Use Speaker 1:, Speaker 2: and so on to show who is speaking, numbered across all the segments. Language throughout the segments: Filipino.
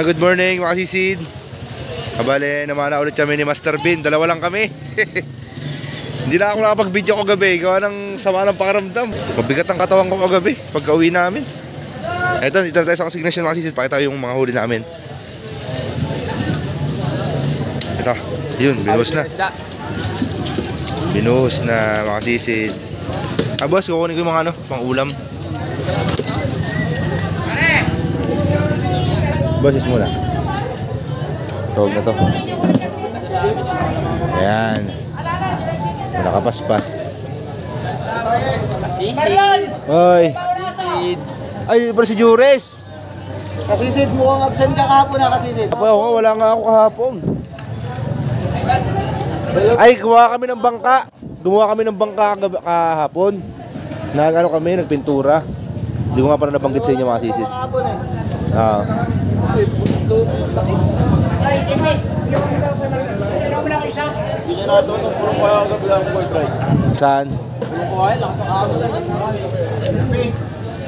Speaker 1: Good morning mga sisid. Kabale naman na ulit kami ni Master Bin. Dalawa lang kami. Hindi na ako nakapag-video ko gabi. Gawa ng sama ng pakaramdam. Mabigat ang katawan ko kagabi pagka uwi namin. Ito tayo sa consignation mga sisid. Pakita yung mga huli namin. Ito, yun, binuhos na. Binuhos na mga sisid. Boss, kukunin ko yung mga pang ulam. Boses muna. Tawag na to. Ayan. Nakapaspas.
Speaker 2: Kasisid.
Speaker 1: Hoy.
Speaker 2: Kasisid.
Speaker 1: Ay, pero si Jures.
Speaker 2: Kasisid, mukhang absent ka kahapon na kasisid.
Speaker 1: Wala nga ako kahapon. Ay, gumawa kami ng bangka. Gumawa kami ng bangka kahapon. Nagpintura. Hindi ko nga pala nabanggit sa inyo mga sisid. Saan?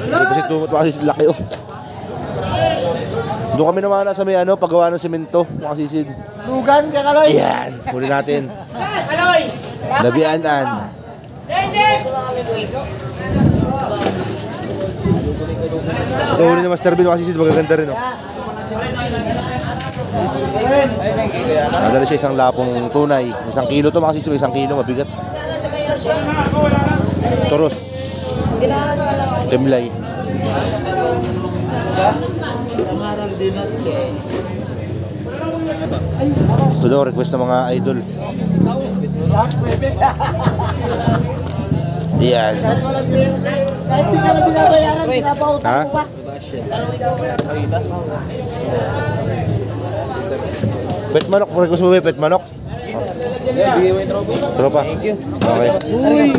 Speaker 1: Kasi tumot mga sisid, laki oh. Doon kami naman sa may paggawa ng semento mga sisid.
Speaker 2: Lugan ka kaloy.
Speaker 1: Ayan, huli natin. Labianan. Ito huli ni Master Bin mga sisid, magaganda rin oh. Nadali siya isang lapong tunay. 1 kilo to mga sisid, 1 kilo, mabigat. Toros. Temlay. Ito daw, request ng mga idol. Yan.
Speaker 2: Kahit di ka na binabayaran, pinapautang mo pa.
Speaker 1: Pet manok, request mo ba pet manok? Tropa. Okay.
Speaker 2: Uy!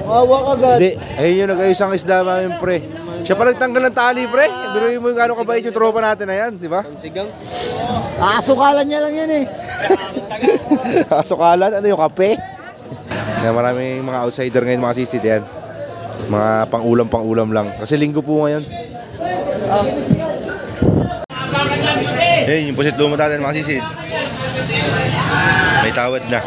Speaker 2: Wawa ka agad.
Speaker 1: Hindi, ayun yung nag-ayos ang isda namin pre. Siya pa nagtanggal ng tali pre. Biruin mo yung gano'ng kabait yung tropa natin na yan, di ba?
Speaker 2: Asukalan niya lang yan eh.
Speaker 1: Asukalan? Ano yung kape? Maraming mga outsider ngayon mga sisid yan. Mga pang-ulam lang. Kasi linggo po ngayon. Ayun, yung pusit lumot natin mga sisid. May tawad na.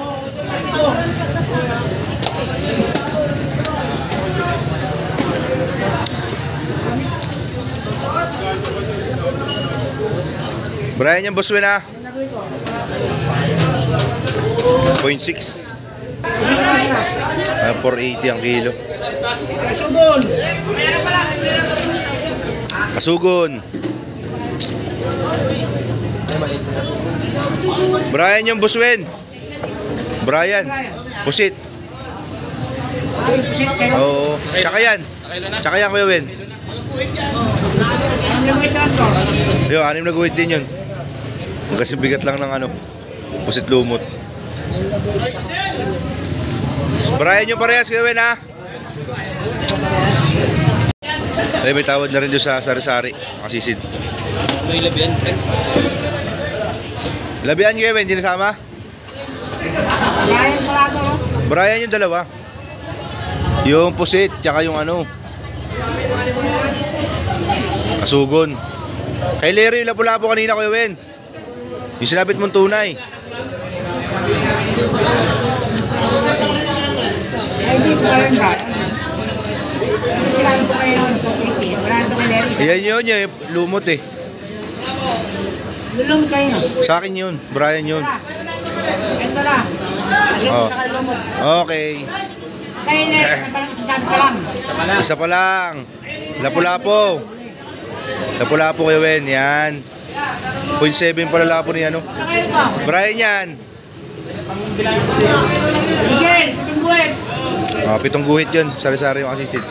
Speaker 1: Brian yung boss win ah. 0.6. 480 ang kilo. Kasugon. Brian yung boss win. Brian. Pusit. Oo. Tsaka yan. Tsaka yan Kuya Win. Yo, 6 na guhit din yun. Kasi bigat lang ng pusit lumot. Brian yung parehas Kuya Win ha. Ay, may tawad na rin doon sa sari-sari. Masisid.
Speaker 2: May labian, pre.
Speaker 1: Labian Kuya Win, hindi nasama? Brian yung dalawa. Yung pusit, tsaka yung kasugon. Kay Larry yung lapu-lapo kanina Kuya Win. Yung sinabit mong tunay. Yan yun, yung lumot eh.
Speaker 2: Lumot kayo.
Speaker 1: Sa akin yun, Brian yun.
Speaker 2: Ito na.
Speaker 1: Oh. Okay. Isa pa lang. Lapu-lapo. Lapu-lapo Kuya Win, yan. 0.7 pala lapo ni Brian yan. 7 guhit yun. Sari-sari yung kasisid.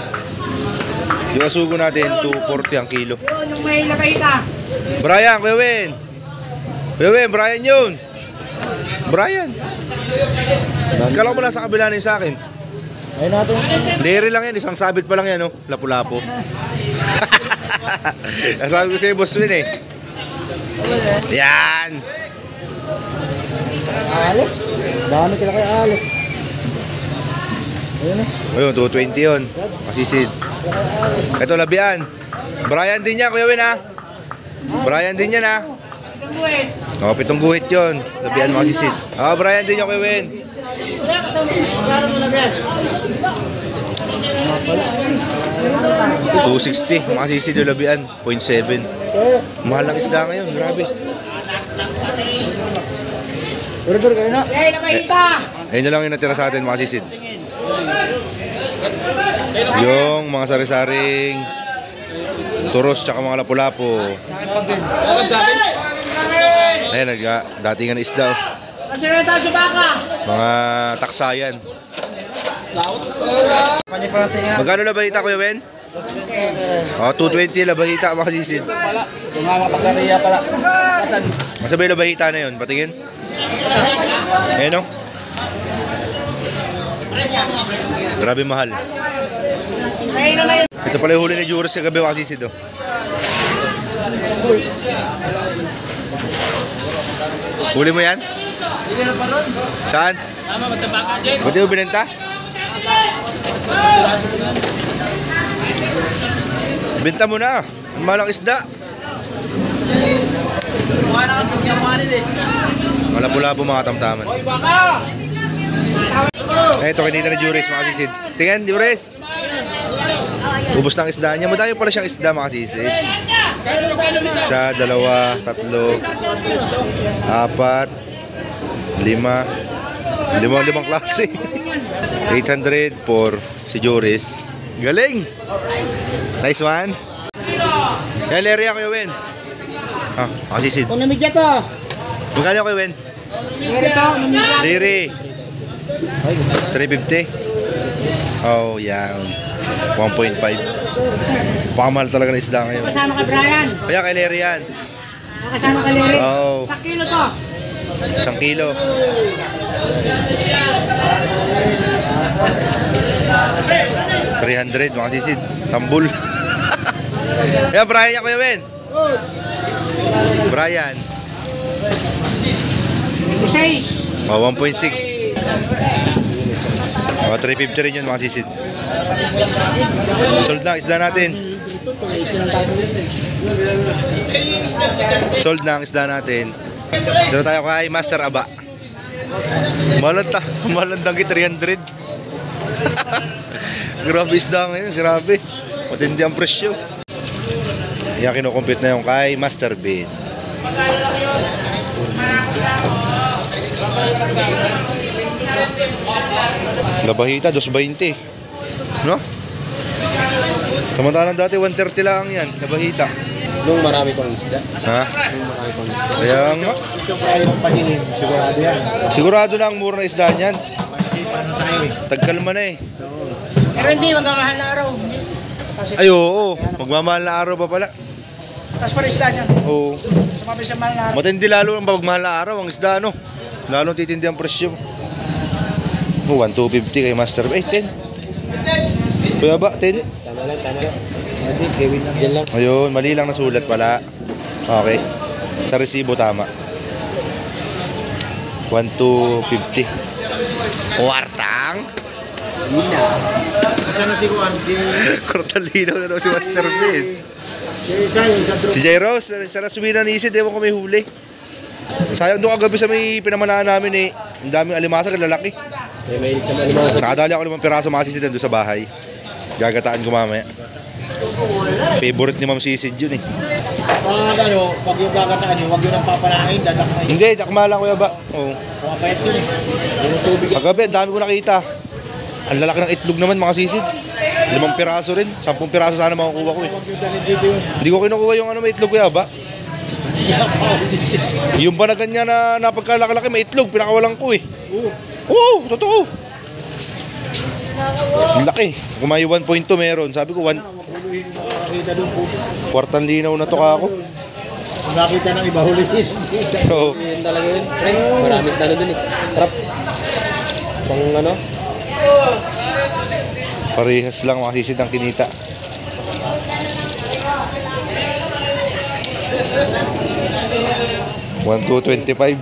Speaker 1: Yung asugo natin 240 ang kilo. Brian, Kuya Win. Kuya Win, Brian yun. Brian. Kala ko mo nasa kabila na sa akin. Larry lang yan, isang sabit pa lang yan lapu-lapo. Nasabi ko sa'yo boss Win eh. Yan.
Speaker 2: Alex? Dami kila kay Alex.
Speaker 1: Ayun, 220 yun. Masisid. Ito labian. Brian din yan, Kuya Win ha. Brian din yan ha. Oh, 7 guhit yun. Labian mga sisid. Ah, Brian, din yung kay Wen. 260 mga sisid yung labian. 0.7. Mahal ng isda ngayon, grabe.
Speaker 2: Dur kayo na.
Speaker 1: Ayun na lang yung natira sa atin mga sisid. Yung mga sari-saring turos tsaka mga lapu-lapu. Ayan, datingan na isda. Mga taksayan. Magkano labahita, Kuya Ben? Oh, 220 labahita mga sisid. Masabay labahita na yun, patingin. Ayan o. Grabe mahal. Ito pala yung huli ni Juris sa gabi mga sisid. Huli mo yan? Saan? Buti mo binenta? Binta mo na. Ang malang isda. Malabo-labo mga tamtaman. Ito kinita ni Juris mga sisid. Tingnan Juris. Ubus ng isda niya. Madami pala siyang isda mga sisid. 1, 2, 3, 4, 5, 5 klase. 800 for si Juris. Galing! Nice one. Yan, Leria Kuya Wen. Ah, masisid.
Speaker 2: Kung namigyan to.
Speaker 1: Magkano Kuya Wen? Liri. 350. Oh, yan. 1.5. Pakamahal talaga na isda ngayon.
Speaker 2: Kasama ka Brian.
Speaker 1: Kaya kay Leria yan.
Speaker 2: Kasama ka Lery.
Speaker 1: Oh.
Speaker 2: 1 kilo to.
Speaker 1: 1 kilo. 300 mga sisid. Tambul. Kaya Brian yan Kuya Ben. Brian.
Speaker 2: 6.
Speaker 1: Oh, 1.6. Oh, 350 rin yun mga sisid. Sold na isda natin. Sold na ang isda natin. Dito tayo kay Master Aba. Malandang 300. Grabe isda ngayon, grabe. Matindi ang presyo. Yan kinukumpute na yung kay Master Ben. Labahita, 220. No? Samantalang dati 130 lang yan, labahita.
Speaker 3: Nung marami pang isda.
Speaker 1: Ha?
Speaker 3: Nung marami pang isda.
Speaker 1: Kaya nga.
Speaker 2: Ito pa yung paningin. Sigurado yan.
Speaker 1: Sigurado na ang mura na isda niyan. Tagkalma na eh.
Speaker 2: Pero hindi, magkakahal na araw.
Speaker 1: Ay oo, magmamahal na araw pa pala.
Speaker 2: Tapos pa rin isda niyan.
Speaker 1: Oo.
Speaker 2: Sumabi sa mahal na araw.
Speaker 1: Matindi lalo ang magmahal na araw ang isda ano. Lalong titindi ang presyo. 1,250 kay Master. 10. Kuya ba, 10?
Speaker 3: Tama lang, tama lang. Yan lang.
Speaker 1: Ayun, mali lang nasulat pala. Okay. Sa resibo tama. 1,250. Wartang?
Speaker 2: Sana si Juan, si
Speaker 1: Cortalino na daw si Master Ben.
Speaker 2: isa yung sa
Speaker 1: Si Jairos, sa nasubinan ni Isid, ewan ko may huli. Sayang doon kagabi sa may pinamanahan namin eh. Ang daming alimasag, lalaki.
Speaker 3: May mahilig sa malimasa.
Speaker 1: Nakadali ako 5 piraso mga sisid doon sa bahay. Gagataan ko mamaya. Favorite ni Ma'am Sisid yun eh.
Speaker 2: pag ano, pag yung gagataan yun, huwag yun ang papanahin, dadakmay.
Speaker 1: Hindi, dakma lang kuya ba? Oo.
Speaker 2: Pumapayat yun eh. Yung tubig.
Speaker 1: Kagabi, ang dami ko nakita. Ang lalaki ng itlog naman mga sisid. 5 piraso rin. 10 piraso sana makukuha ko eh.
Speaker 2: Huwag yung dalhin dito yun.
Speaker 1: Hindi ko kinukuha yung ano may itlog kuya ba? Yung ba na ganyan na napagkalaki-laki may itlog, pinakawalan ko eh. Oo, totoo. Ang laki. Kung may 1.2 meron, sabi ko 1.
Speaker 2: Huluhin mo makakita doon po.
Speaker 1: Kwartang linaw na to ka ako.
Speaker 2: Kung nakita ng iba, hulihin.
Speaker 1: Oo.
Speaker 3: Yun talaga yun. Pre, maraming tano dun eh. Trap. Pang ano?
Speaker 1: Parehas lang mga sisid ang kinita. $1,225.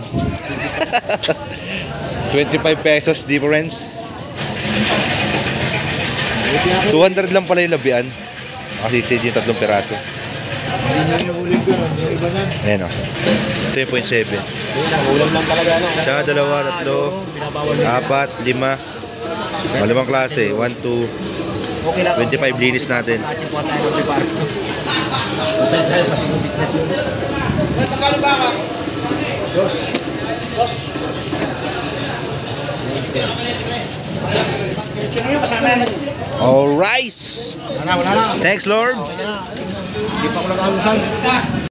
Speaker 1: 25 pesos difference. 200 lang pala yung labian. Kasi sisid yung 3 piraso.
Speaker 2: Hindi nyo yung huling ko nun.
Speaker 1: Ayan o. Ito yung 0.7.
Speaker 3: Ulam lang talaga, no?
Speaker 1: Isa, dalawa, tatlo, apat, lima. Malimang klase. 1, 2, 25 linis natin. All right.
Speaker 2: Wala na.
Speaker 1: Thanks, Lord.
Speaker 2: Hindi pa ako nag-alusan.